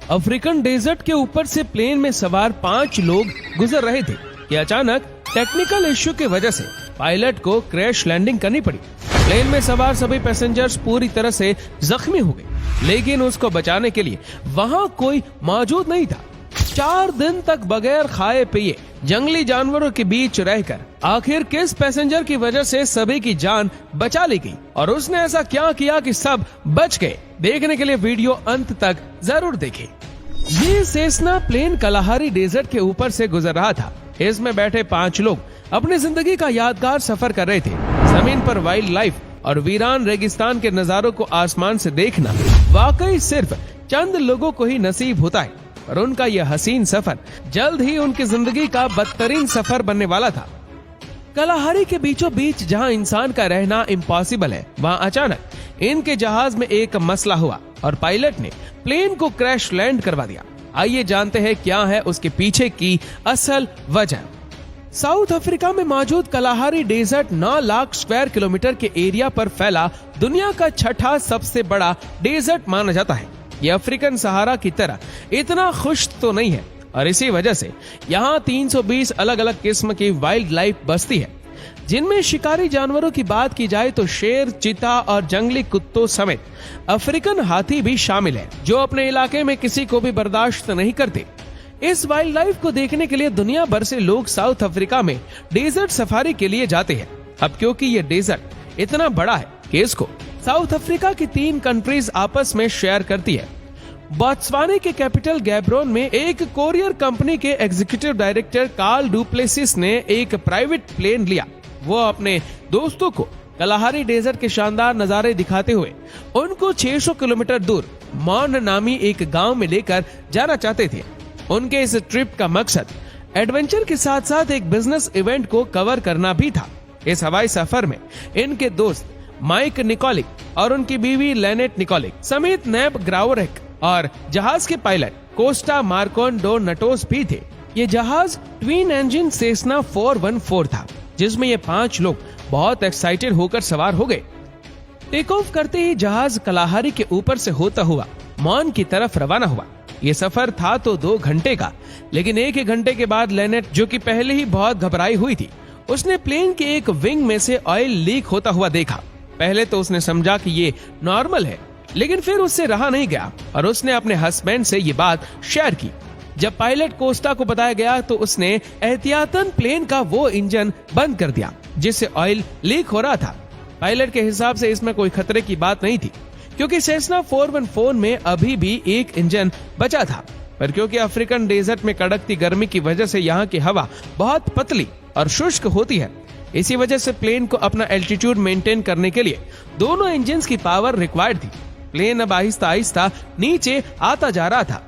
African desert के ऊपर से प्लेन में सवार 5 लोग गुजर रहे थे कि अचानक टेक्निकल इश्यू की वजह से पायलट को क्रैश लैंडिंग करनी पड़ी। प्लेन में सवार सभी पैसेंजर्स पूरी तरह से जख्मी हो गए, लेकिन उसको बचाने के लिए वहाँ कोई मौजूद नहीं था। 4 दिन तक बगैर खाए पिए जंगली जानवरों के बीच रहकर आखिर किस पैसेंजर की वजह से सभी की जान बचा ली गई और उसने ऐसा क्या किया कि सब बच गए? देखने के लिए वीडियो अंत तक जरूर देखें। ये सेस्ना प्लेन कलाहारी डेजर्ट के ऊपर से गुजर रहा था। इसमें बैठे 5 लोग अपनी जिंदगी का यादगार सफर कर रहे थे। जमीन पर वाइल्ड लाइफ और वीरान रेगिस्तान के नजारों को आसमान से देखना वाकई सिर्फ चंद लोगों को ही नसीब होता है, और उनका यह हसीन सफर जल्द ही उनकी जिंदगी का बदतरीन सफर बनने वाला था। कलाहारी के बीचों बीच जहां इंसान का रहना इम्पॉसिबल है, वहां अचानक इनके जहाज में एक मसला हुआ और पायलट ने प्लेन को क्रैश लैंड करवा दिया। आइए जानते हैं क्या है उसके पीछे की असल वजह। साउथ अफ्रीका में मौजूद Kalahari desert 9 lakh square kilometre के एरिया पर फैला दुनिया का 6ठा सबसे बड़ा डेजर्ट माना जाता है। यह अफ्रीकन सहारा की तरह इतना खुश्क तो नहीं है और इसी वजह से यहाँ 320 अलग अलग किस्म की वाइल्ड लाइफ बसती है, जिनमें शिकारी जानवरों की बात की जाए तो शेर, चीता और जंगली कुत्तों समेत अफ्रीकन हाथी भी शामिल है, जो अपने इलाके में किसी को भी बर्दाश्त नहीं करते। इस वाइल्ड लाइफ को देखने के लिए दुनिया भर से लोग साउथ अफ्रीका में डेजर्ट सफारी के लिए जाते हैं। अब क्योंकि ये डेजर्ट इतना बड़ा है कि इसको साउथ अफ्रीका की 3 कंट्रीज आपस में शेयर करती है। बोत्सवाना के कैपिटल गैब्रोन में एक कोरियर कंपनी के एग्जीक्यूटिव डायरेक्टर कार्ल डुप्लेसिस ने एक प्राइवेट प्लेन लिया। वो अपने दोस्तों को कलाहारी डेजर्ट के शानदार नजारे दिखाते हुए उनको 600 किलोमीटर दूर मॉन नामी एक गांव में लेकर जाना चाहते थे। उनके इस ट्रिप का मकसद एडवेंचर के साथ साथ एक बिजनेस इवेंट को कवर करना भी था। इस हवाई सफर में इनके दोस्त माइक निकोलिक और उनकी बीवी लेनेट निकोलिक समेत नेब ग्रावरेक और जहाज के पायलट कोस्टा मार्कोन डो नटोस भी थे। ये जहाज ट्विन इंजन सेस्ना 414 था, जिसमें ये 5 लोग बहुत एक्साइटेड होकर सवार हो गए। टेक ऑफ करते ही जहाज कलाहारी के ऊपर से होता हुआ मॉन की तरफ रवाना हुआ। ये सफर था तो 2 घंटे का, लेकिन 1 घंटे के बाद लेनेट, जो कि पहले ही बहुत घबराई हुई थी, उसने प्लेन के एक विंग में से ऑयल लीक होता हुआ देखा। पहले तो उसने समझा कि ये नॉर्मल है, लेकिन फिर उससे रहा नहीं गया और उसने अपने हस्बैंड से ये बात शेयर की। जब पायलट कोस्टा को बताया गया तो उसने एहतियातन प्लेन का वो इंजन बंद कर दिया जिससे ऑयल लीक हो रहा था। पायलट के हिसाब से इसमें कोई खतरे की बात नहीं थी, क्योंकि सेस्ना 414 में अभी भी एक इंजन बचा था। पर क्योंकि अफ्रीकन डेजर्ट में कड़कती गर्मी की वजह से यहाँ की हवा बहुत पतली और शुष्क होती है, इसी वजह से प्लेन को अपना एल्टीट्यूड मेंटेन करने के लिए दोनों इंजन की पावर रिक्वायर्ड थी। प्लेन अब आहिस्ता आहिस्ता नीचे आता जा रहा था।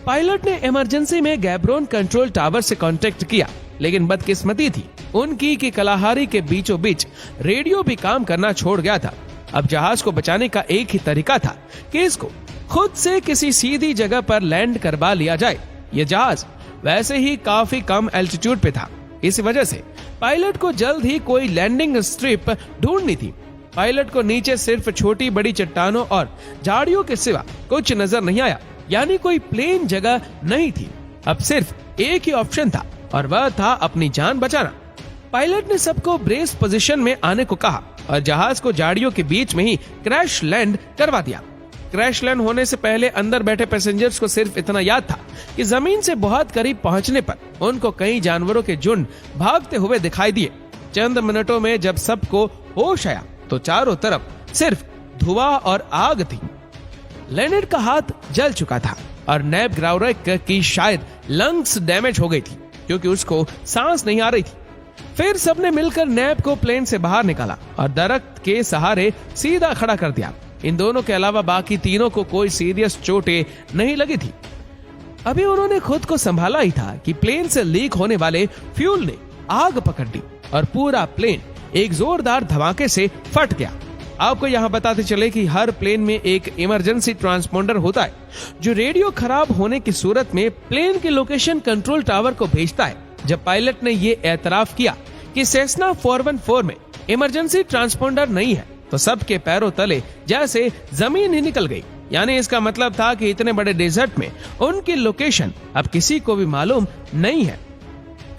पायलट ने इमरजेंसी में गैब्रोन कंट्रोल टावर से कांटेक्ट किया, लेकिन बदकिस्मती थी उनकी कि कलाहारी के बीचों बीच रेडियो भी काम करना छोड़ गया था। अब जहाज को बचाने का एक ही तरीका था कि इसको खुद से किसी सीधी जगह पर लैंड करवा लिया जाए। ये जहाज वैसे ही काफी कम एल्टीट्यूड पे था, इस वजह से पायलट को जल्द ही कोई लैंडिंग स्ट्रिप ढूंढनी थी। पायलट को नीचे सिर्फ छोटी बड़ी चट्टानों और झाड़ियों के सिवा कुछ नजर नहीं आया, यानी कोई प्लेन जगह नहीं थी। अब सिर्फ एक ही ऑप्शन था और वह था अपनी जान बचाना। पायलट ने सबको ब्रेस पोजीशन में आने को कहा और जहाज को झाड़ियों के बीच में ही क्रैश लैंड करवा दिया। क्रैश लैंड होने से पहले अंदर बैठे पैसेंजर्स को सिर्फ इतना याद था कि जमीन से बहुत करीब पहुंचने पर उनको कई जानवरों के झुंड भागते हुए दिखाई दिए। चंद मिनटों में जब सबको होश आया तो चारों तरफ सिर्फ धुआं और आग थी। लेनेट का हाथ जल चुका था और नेब ग्रावरेक की शायद लंग्स डैमेज हो गई थी, क्योंकि उसको सांस नहीं आ रही थी। फिर सबने मिलकर नेब को प्लेन से बाहर निकाला और दरख्त के सहारे सीधा खड़ा कर दिया। इन दोनों के अलावा बाकी तीनों को कोई सीरियस चोटें नहीं लगी थी। अभी उन्होंने खुद को संभाला ही था कि प्लेन से लीक होने वाले फ्यूल ने आग पकड़ ली और पूरा प्लेन एक जोरदार धमाके से फट गया। आपको यहाँ बताते चले कि हर प्लेन में एक इमरजेंसी ट्रांसपोंडर होता है, जो रेडियो खराब होने की सूरत में प्लेन के लोकेशन कंट्रोल टावर को भेजता है। जब पायलट ने ये एतराफ किया कि सेस्ना 414 में इमरजेंसी ट्रांसपोंडर नहीं है, तो सबके पैरों तले जैसे जमीन ही निकल गई। यानी इसका मतलब था कि इतने बड़े डेजर्ट में उनकी लोकेशन अब किसी को भी मालूम नहीं है।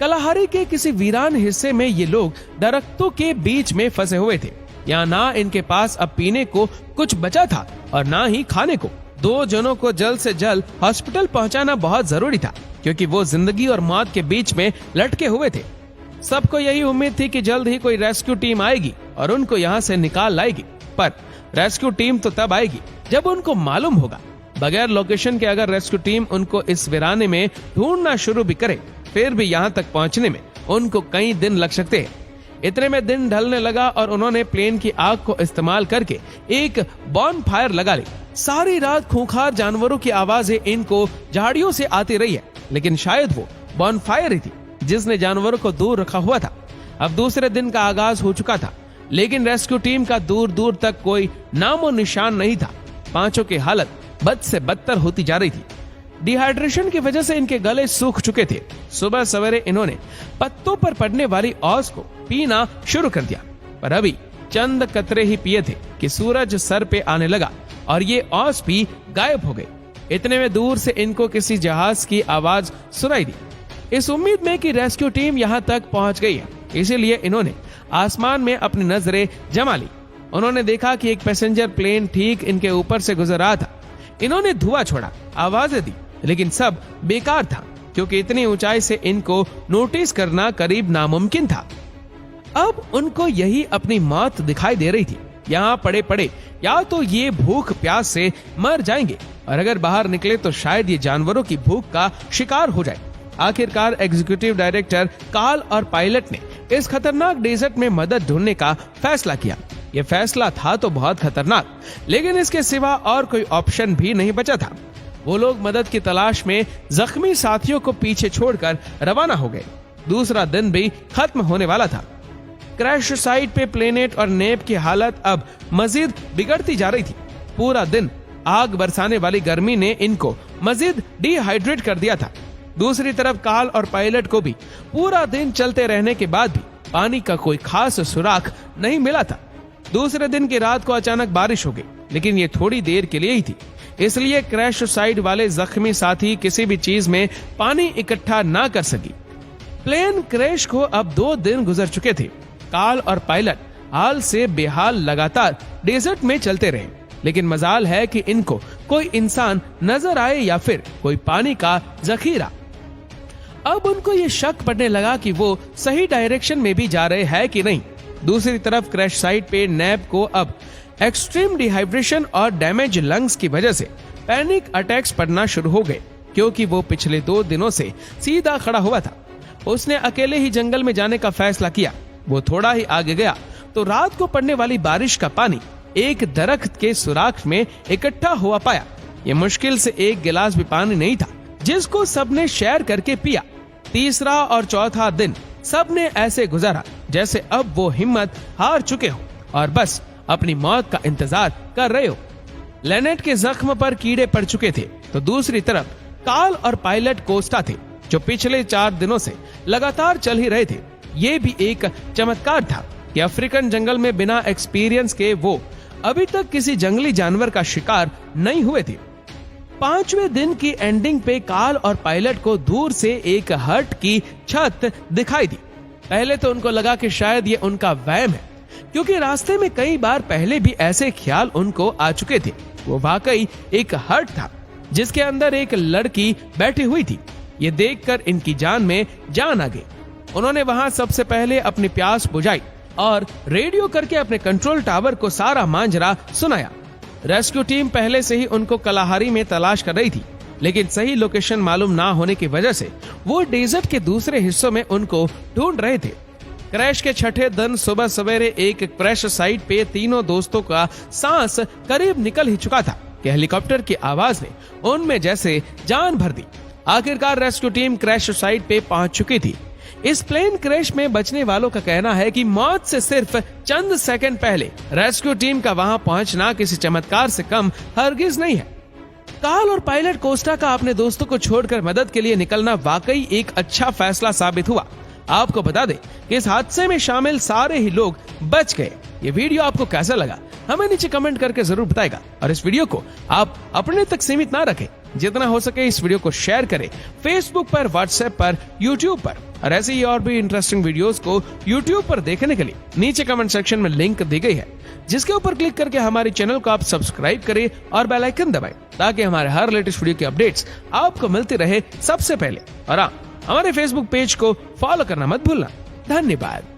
कलाहारी के किसी वीरान हिस्से में ये लोग दरख्तों के बीच में फंसे हुए थे। यहाँ ना इनके पास अब पीने को कुछ बचा था और ना ही खाने को। 2 जनों को जल्द से जल्द हॉस्पिटल पहुंचाना बहुत जरूरी था, क्योंकि वो जिंदगी और मौत के बीच में लटके हुए थे। सबको यही उम्मीद थी कि जल्द ही कोई रेस्क्यू टीम आएगी और उनको यहाँ से निकाल लाएगी। पर रेस्क्यू टीम तो तब आएगी जब उनको मालूम होगा। बगैर लोकेशन के अगर रेस्क्यू टीम उनको इस वीराने में ढूंढना शुरू भी करे, फिर भी यहाँ तक पहुँचने में उनको कई दिन लग सकते हैं। इतने में दिन ढलने लगा और उन्होंने प्लेन की आग को इस्तेमाल करके एक बॉन फायर लगा ली। सारी रात खूंखार जानवरों की आवाजें इनको झाड़ियों से आती रही है, लेकिन शायद वो बॉन फायर ही थी जिसने जानवरों को दूर रखा हुआ था। अब दूसरे दिन का आगाज हो चुका था, लेकिन रेस्क्यू टीम का दूर दूर तक कोई नामो निशान नहीं था। 5 की हालत बद से बदतर होती जा रही थी। डिहाइड्रेशन की वजह से इनके गले सूख चुके थे। सुबह सवेरे इन्होंने पत्तों पर पड़ने वाली औस को पीना शुरू कर दिया, पर अभी चंद कतरे ही पिए थे कि सूरज सर पे आने लगा और ये औस भी गायब हो गई। इतने में दूर से इनको किसी जहाज की आवाज सुनाई दी। इस उम्मीद में कि रेस्क्यू टीम यहाँ तक पहुंच गई है, इसीलिए इन्होंने आसमान में अपनी नजरें जमा ली। उन्होंने देखा कि एक पैसेंजर प्लेन ठीक इनके ऊपर से गुजर रहा था। इन्होंने धुआं छोड़ा, आवाजें दी, लेकिन सब बेकार था, क्योंकि इतनी ऊंचाई से इनको नोटिस करना करीब नामुमकिन था। अब उनको यही अपनी मौत दिखाई दे रही थी। यहाँ पड़े पड़े या तो ये भूख प्यास से मर जाएंगे, और अगर बाहर निकले तो शायद ये जानवरों की भूख का शिकार हो जाए। आखिरकार एग्जीक्यूटिव डायरेक्टर कार्ल और पायलट ने इस खतरनाक डेजर्ट में मदद ढूंढने का फैसला किया। ये फैसला था तो बहुत खतरनाक, लेकिन इसके सिवा और कोई ऑप्शन भी नहीं बचा था। वो लोग मदद की तलाश में जख्मी साथियों को पीछे छोड़कर रवाना हो गए। दूसरा दिन भी खत्म होने वाला था। क्रैश साइट पे प्लेनेट और नेप की हालत अब मजीद बिगड़ती जा रही थी। पूरा दिन आग बरसाने वाली गर्मी ने इनको मजीद डिहाइड्रेट कर दिया था। दूसरी तरफ कार्ल और पायलट को भी पूरा दिन चलते रहने के बाद भी पानी का कोई खास सुराग नहीं मिला था। दूसरे दिन की रात को अचानक बारिश हो गई, लेकिन ये थोड़ी देर के लिए ही थी, इसलिए क्रैश साइट वाले जख्मी साथी किसी भी चीज में पानी इकट्ठा ना कर सकी। प्लेन क्रैश को अब 2 दिन गुजर चुके थे। कार्ल और पायलट हाल से बेहाल लगातार डेजर्ट में चलते रहे, लेकिन मजाल है कि इनको कोई इंसान नजर आए या फिर कोई पानी का जखीरा। अब उनको ये शक पड़ने लगा कि वो सही डायरेक्शन में भी जा रहे हैं कि नहीं। दूसरी तरफ क्रैश साइट पे नैब को अब एक्सट्रीम डिहाइड्रेशन और डैमेज लंग्स की वजह से पैनिक अटैक्स पड़ना शुरू हो गए, क्योंकि वो पिछले 2 दिनों से सीधा खड़ा हुआ था। उसने अकेले ही जंगल में जाने का फैसला किया। वो थोड़ा ही आगे गया तो रात को पड़ने वाली बारिश का पानी एक दरख्त के सुराख में इकट्ठा हुआ पाया। ये मुश्किल से 1 गिलास भी पानी नहीं था, जिसको सबने शेयर करके पिया। तीसरा और चौथा दिन सबने ऐसे गुजारा जैसे अब वो हिम्मत हार चुके हो और बस अपनी मौत का इंतजार कर रहे हो। लेनेट के जख्म पर कीड़े पड़ चुके थे, तो दूसरी तरफ कार्ल और पायलट कोस्टा थे, जो पिछले 4 दिनों से लगातार चल ही रहे थे। ये भी एक चमत्कार था कि अफ्रीकन जंगल में बिना एक्सपीरियंस के वो अभी तक किसी जंगली जानवर का शिकार नहीं हुए थे। 5वें दिन की एंडिंग पे कार्ल और पायलट को दूर से एक हट की छत दिखाई दी। पहले तो उनको लगा कि शायद ये उनका वहम है, क्योंकि रास्ते में कई बार पहले भी ऐसे ख्याल उनको आ चुके थे। वो वाकई एक हट था जिसके अंदर एक लड़की बैठी हुई थी। ये देखकर इनकी जान में जान आ गई। उन्होंने वहां सबसे पहले अपनी प्यास बुझाई और रेडियो करके अपने कंट्रोल टावर को सारा मांजरा सुनाया। रेस्क्यू टीम पहले से ही उनको कलाहारी में तलाश कर रही थी, लेकिन सही लोकेशन मालूम ना होने की वजह से वो डेजर्ट के दूसरे हिस्सों में उनको ढूंढ रहे थे। क्रैश के 6ठे दिन सुबह सवेरे एक क्रैश साइट पे तीनों दोस्तों का सांस करीब निकल ही चुका था कि हेलीकॉप्टर की आवाज ने उनमें जैसे जान भर दी। आखिरकार रेस्क्यू टीम क्रैश साइट पे पहुंच चुकी थी। इस प्लेन क्रैश में बचने वालों का कहना है कि मौत से सिर्फ चंद सेकंड पहले रेस्क्यू टीम का वहां पहुंचना किसी चमत्कार से कम हरगिज नहीं है। कार्ल और पायलट कोस्टा का अपने दोस्तों को छोड़कर मदद के लिए निकलना वाकई एक अच्छा फैसला साबित हुआ। आपको बता दें कि इस हादसे में शामिल सारे ही लोग बच गए। ये वीडियो आपको कैसा लगा हमें नीचे कमेंट करके जरूर बताएगा। और इस वीडियो को आप अपने तक सीमित ना रखें, जितना हो सके इस वीडियो को शेयर करें फेसबुक पर, व्हाट्सएप पर, यूट्यूब पर। और ऐसे ही और भी इंटरेस्टिंग वीडियोस को यूट्यूब पर देखने के लिए नीचे कमेंट सेक्शन में लिंक दी गई है, जिसके ऊपर क्लिक करके हमारे चैनल को आप सब्सक्राइब करें और बेल आइकन दबाएं, ताकि हमारे हर लेटेस्ट वीडियो की अपडेट्स आपको मिलती रहे सबसे पहले। और हाँ, हमारे फेसबुक पेज को फॉलो करना मत भूलना। धन्यवाद।